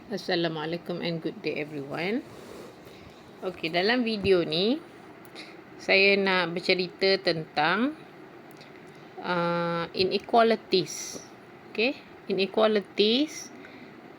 Assalamualaikum and good day everyone. Okey, dalam video ni saya nak bercerita tentang inequalities. Okey, inequalities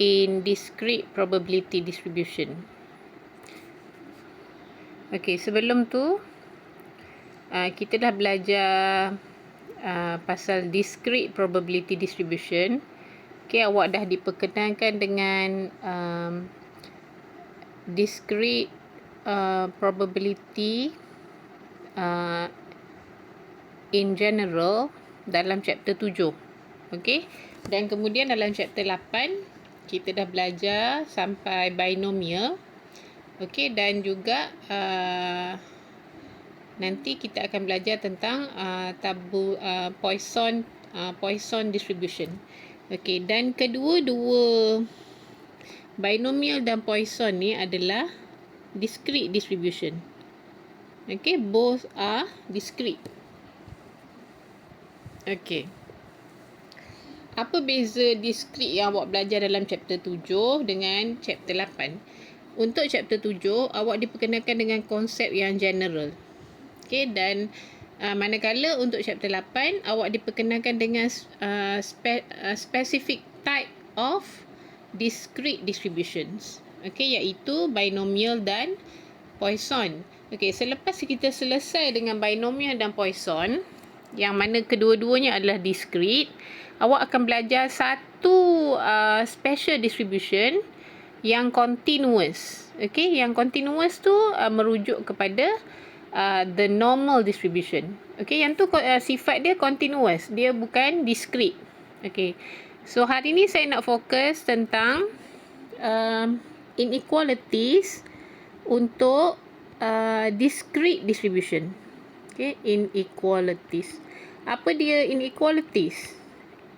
in discrete probability distribution. Okey, sebelum tu kita dah belajar pasal discrete probability distribution. Okey, awak dah diperkenalkan dengan discrete probability in general dalam chapter 7. Okey, dan kemudian dalam chapter 8 kita dah belajar sampai binomial. Okey, dan juga nanti kita akan belajar tentang Poisson distribution. Okey, dan kedua-dua binomial dan Poisson ni adalah discrete distribution. Okay, both are discrete. Okay. Apa beza discrete yang awak belajar dalam chapter 7 dengan chapter 8? Untuk chapter 7, awak diperkenalkan dengan konsep yang general. Okay, dan manakala untuk chapter 8, awak diperkenalkan dengan specific type of discrete distributions. Okay, iaitu binomial dan Poisson. Okay, selepas kita selesai dengan binomial dan Poisson, yang mana kedua-duanya adalah discrete, awak akan belajar satu special distribution yang continuous. Okay, yang continuous tu merujuk kepada the normal distribution. Okay, yang tu sifat dia continuous, dia bukan discrete. Okay, so hari ni saya nak fokus tentang inequalities untuk discrete distribution. Okay, inequalities. Apa dia inequalities?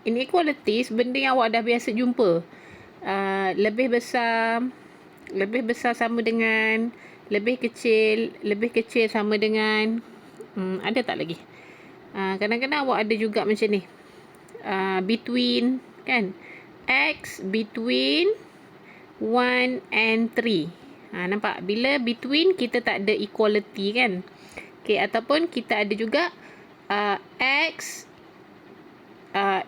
Inequalities benda yang awak dah biasa jumpa. Lebih besar sama dengan, lebih kecil sama dengan, ada tak lagi? Kadang-kadang awak ada juga macam ni. Between, kan? X between 1 and 3. Nampak? Bila between kita tak ada equality, kan? Okay, ataupun kita ada juga X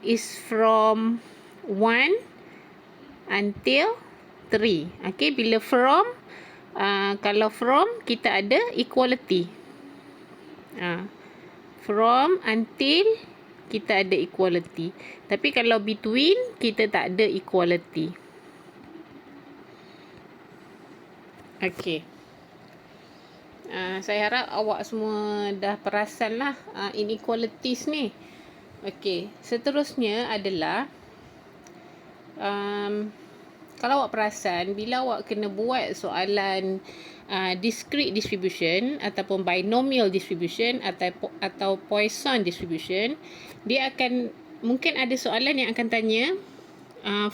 is from 1 until 3. Okay, bila from, kalau from kita ada equality. From until kita ada equality. Tapi kalau between kita tak ada equality. Okay. Saya harap awak semua dah perasan lah inequalities ni. Okay, seterusnya adalah kalau awak perasan, bila awak kena buat soalan discrete distribution ataupun binomial distribution atau Poisson distribution, dia akan, mungkin ada soalan yang akan tanya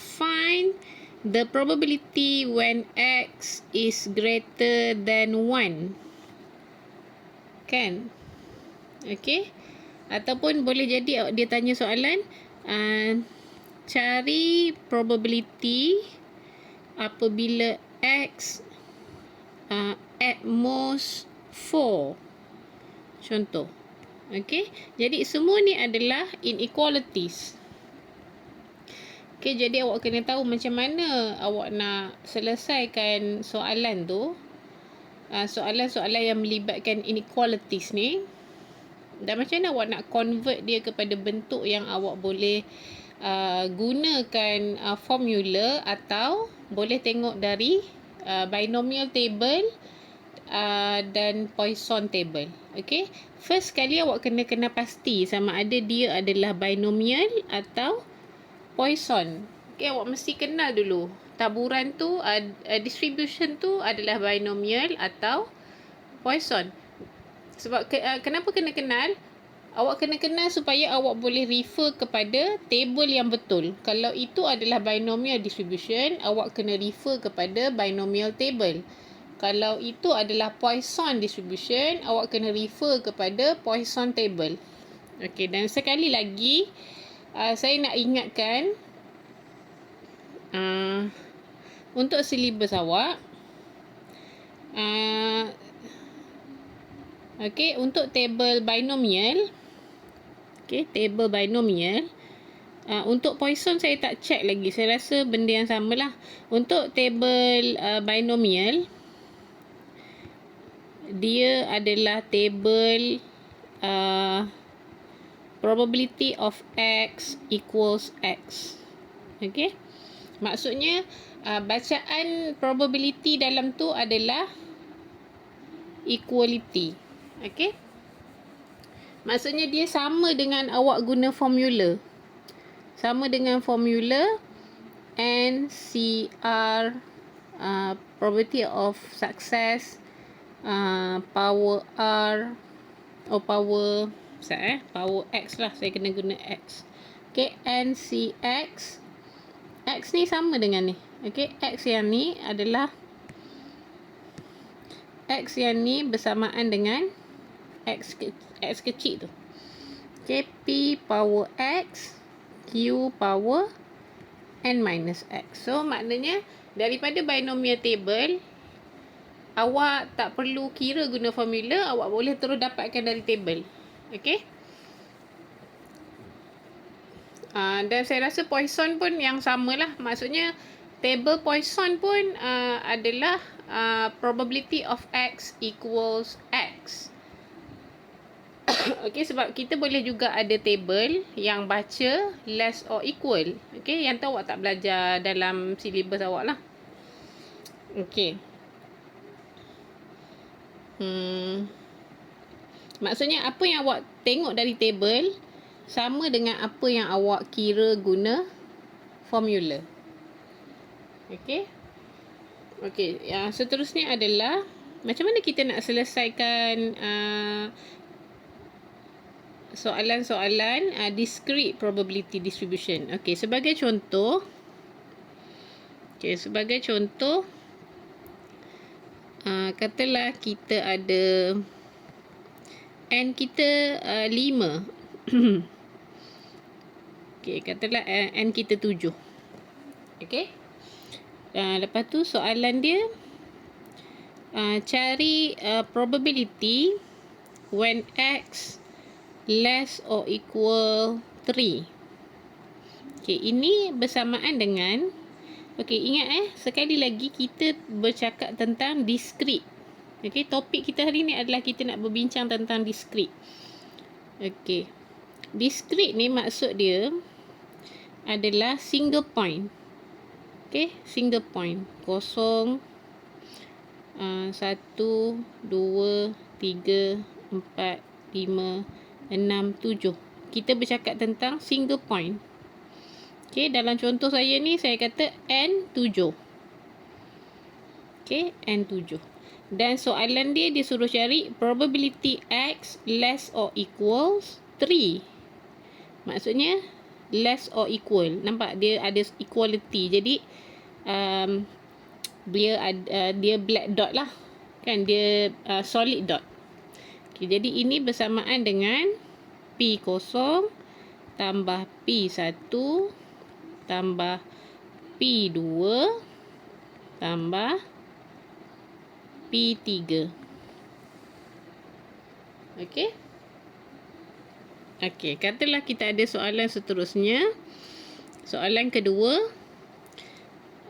find the probability when X is greater than 1. Kan? Okay? Ataupun boleh jadi dia tanya soalan cari probability apabila X at most 4. Contoh. Okay? Jadi semua ni adalah inequalities. Okay, jadi awak kena tahu macam mana awak nak selesaikan soalan tu. Soalan-soalan yang melibatkan inequalities ni. Dan macam mana awak nak convert dia kepada bentuk yang awak boleh gunakan formula, atau boleh tengok dari binomial table dan Poisson table. Okay, first sekali awak kena pasti sama ada dia adalah binomial atau Poisson. Okay, awak mesti kenal dulu taburan tu, distribution tu adalah binomial atau Poisson. Sebab kenapa kena kenal? Awak kena kenal supaya awak boleh refer kepada table yang betul. Kalau itu adalah binomial distribution, awak kena refer kepada binomial table. Kalau itu adalah Poisson distribution, awak kena refer kepada Poisson table. Okey, dan sekali lagi saya nak ingatkan untuk silibus awak, okey, untuk table binomial, okey, table binomial, untuk Poisson saya tak check lagi. Saya rasa benda yang samalah. Untuk table binomial, dia adalah table probability of x equals x. Okey. Maksudnya bacaan probability dalam tu adalah equality. Okey. Maksudnya dia sama dengan awak guna formula. Sama dengan formula NCR, probability of success, power R, power X lah, saya kena guna X. Okay, NCX, X ni sama dengan ni. Okay, X yang ni adalah, X yang ni bersamaan dengan X kecil tu. Okay, P power X, Q power N minus X. So, maknanya daripada binomial table, awak tak perlu kira guna formula, awak boleh terus dapatkan dari table. Okay. Dan saya rasa Poisson pun yang samalah. Maksudnya, table Poisson pun adalah probability of X equals X. Okay, sebab kita boleh juga ada table yang baca less or equal. Okay, yang tu awak tak belajar dalam silibus awak lah. Okay. Maksudnya apa yang awak tengok dari table sama dengan apa yang awak kira guna formula. Okay. Okay, yang seterusnya adalah macam mana kita nak selesaikan soalan-soalan discrete probability distribution. Okay, sebagai contoh, katalah kita ada N kita 5. Okay, katalah N kita 7. Okay. Lepas tu soalan dia, cari probability when X less or equal 3. Okay, ini bersamaan dengan, okay, ingat sekali lagi kita bercakap tentang discrete. Okay, topik kita hari ni adalah kita nak berbincang tentang discrete. Okay, discrete ni maksud dia adalah single point. Okay, single point. 0, 1, 2, 3, 4, 5, 6, 7. Kita bercakap tentang single point. Okay, dalam contoh saya ni, saya kata N7. Okay, N7. Dan soalan dia suruh cari probability X less or equals 3. Maksudnya, less or equal. Nampak? Dia ada equality. Jadi, dia black dot lah. Kan? Dia solid dot. Okay, jadi ini bersamaan dengan P0 tambah P1 tambah P2 tambah P3. Okey. Okey, katalah kita ada soalan seterusnya. Soalan kedua.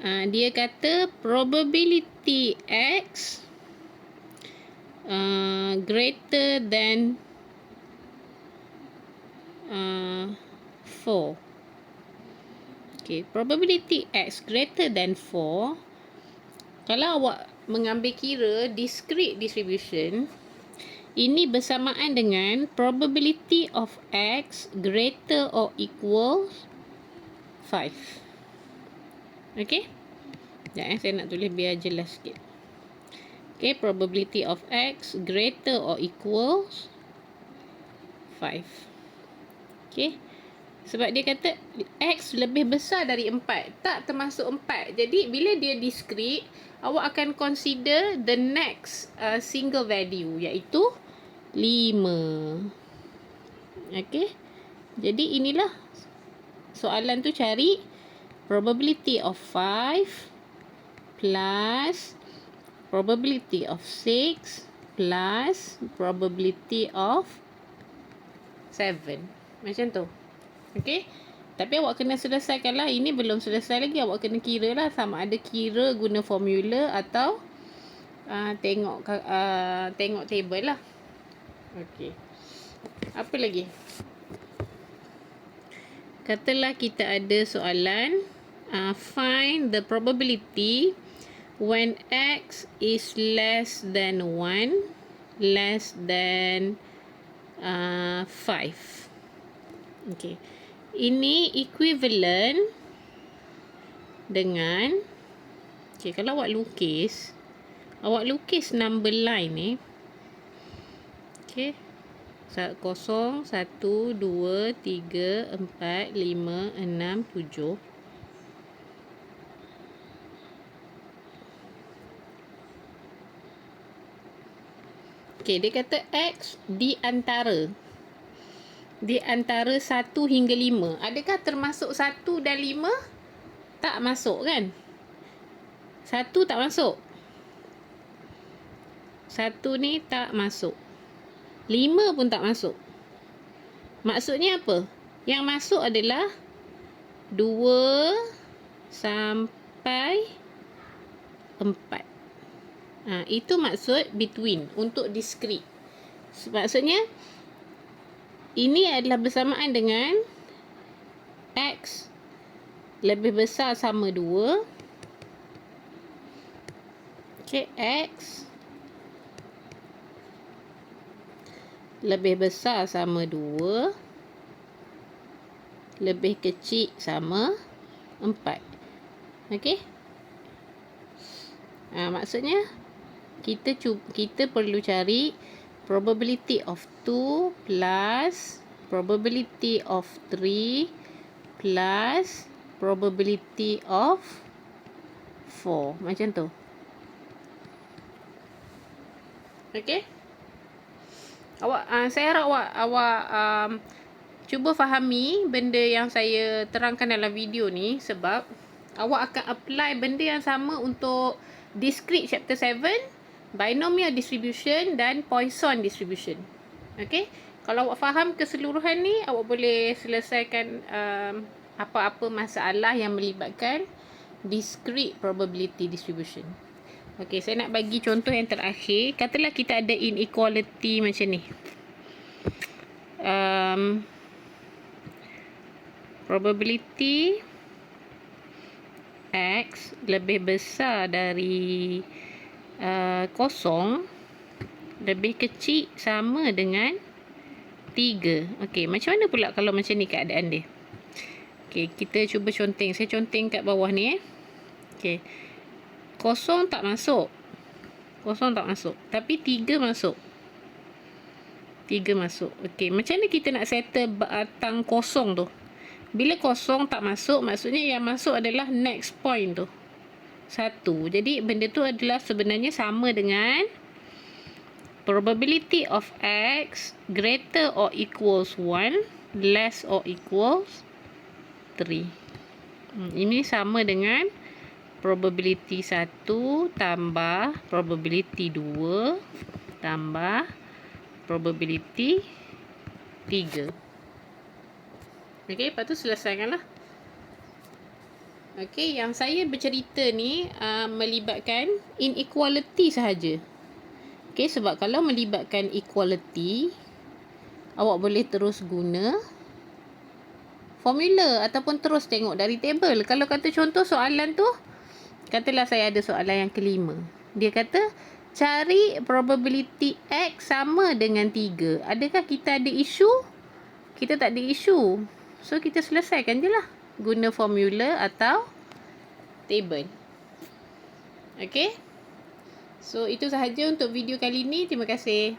Dia kata probability X greater than 4. Okay, probability X greater than 4. Kalau awak mengambil kira discrete distribution, ini bersamaan dengan probability of X greater or equal 5. Okay. Sekejap saya nak tulis biar jelas sikit. Okay, probability of X greater or equals 5. Okay. Sebab dia kata X lebih besar dari 4. Tak termasuk 4. Jadi, bila dia discrete, awak akan consider the next single value, iaitu 5. Okay. Jadi, inilah soalan tu cari probability of 5 plus probability of 6 plus probability of 7. Macam tu. Okay. Tapi awak kena selesaikan lah. Ini belum selesai lagi. Awak kena kira lah. Sama ada kira guna formula atau tengok table lah. Okay. Apa lagi? Katalah kita ada soalan. Find the probability when x is less than 1, less than 5. Okay. Ini equivalent dengan, okay, kalau awak lukis number line ni. Okay. 0, 1, 2, 3, 4, 5, 6, 7. Okay, dia kata X di antara 1 hingga 5. Adakah termasuk 1 dan 5? Tak masuk kan? 1 tak masuk. 1 ni tak masuk. 5 pun tak masuk. Maksudnya apa? Yang masuk adalah 2 sampai 4. Itu maksud between untuk discrete. Maksudnya ini adalah bersamaan dengan X lebih besar sama 2. Okay, X lebih besar sama 2, lebih kecil sama 4. Okay. Maksudnya kita perlu cari probability of 2 plus probability of 3 plus probability of 4. Macam tu. Okay. Saya harap awak cuba fahami benda yang saya terangkan dalam video ni, sebab awak akan apply benda yang sama untuk discrete chapter 7, binomial distribution dan Poisson distribution. Okay. Kalau awak faham keseluruhan ni, awak boleh selesaikan apa-apa masalah yang melibatkan discrete probability distribution. Okay, saya nak bagi contoh yang terakhir. Katalah kita ada inequality macam ni. Probability X lebih besar dari 0 lebih kecil sama dengan 3. Okey, macam mana pula kalau macam ni keadaan dia? Okey, kita cuba conteng. Saya conteng kat bawah ni. Okey. 0 tak masuk. 0 tak masuk. Tapi 3 masuk. 3 masuk. Okey, macam mana kita nak settle batang kosong tu? Bila 0 tak masuk, maksudnya yang masuk adalah next point tu. 1. Jadi benda tu adalah sebenarnya sama dengan probability of X greater or equals 1, less or equals 3. Ini sama dengan probability 1 tambah probability 2 tambah probability 3. Okey, lepas tu selesaikanlah. Okey, yang saya bercerita ni melibatkan inequality sahaja. Okey, sebab kalau melibatkan equality, awak boleh terus guna formula ataupun terus tengok dari table. Kalau kata contoh soalan tu, katalah saya ada soalan yang kelima. Dia kata, cari probability X sama dengan 3. Adakah kita ada isu? Kita tak ada isu. So, kita selesaikan je lah. Guna formula atau table. Okay. So, itu sahaja untuk video kali ni. Terima kasih.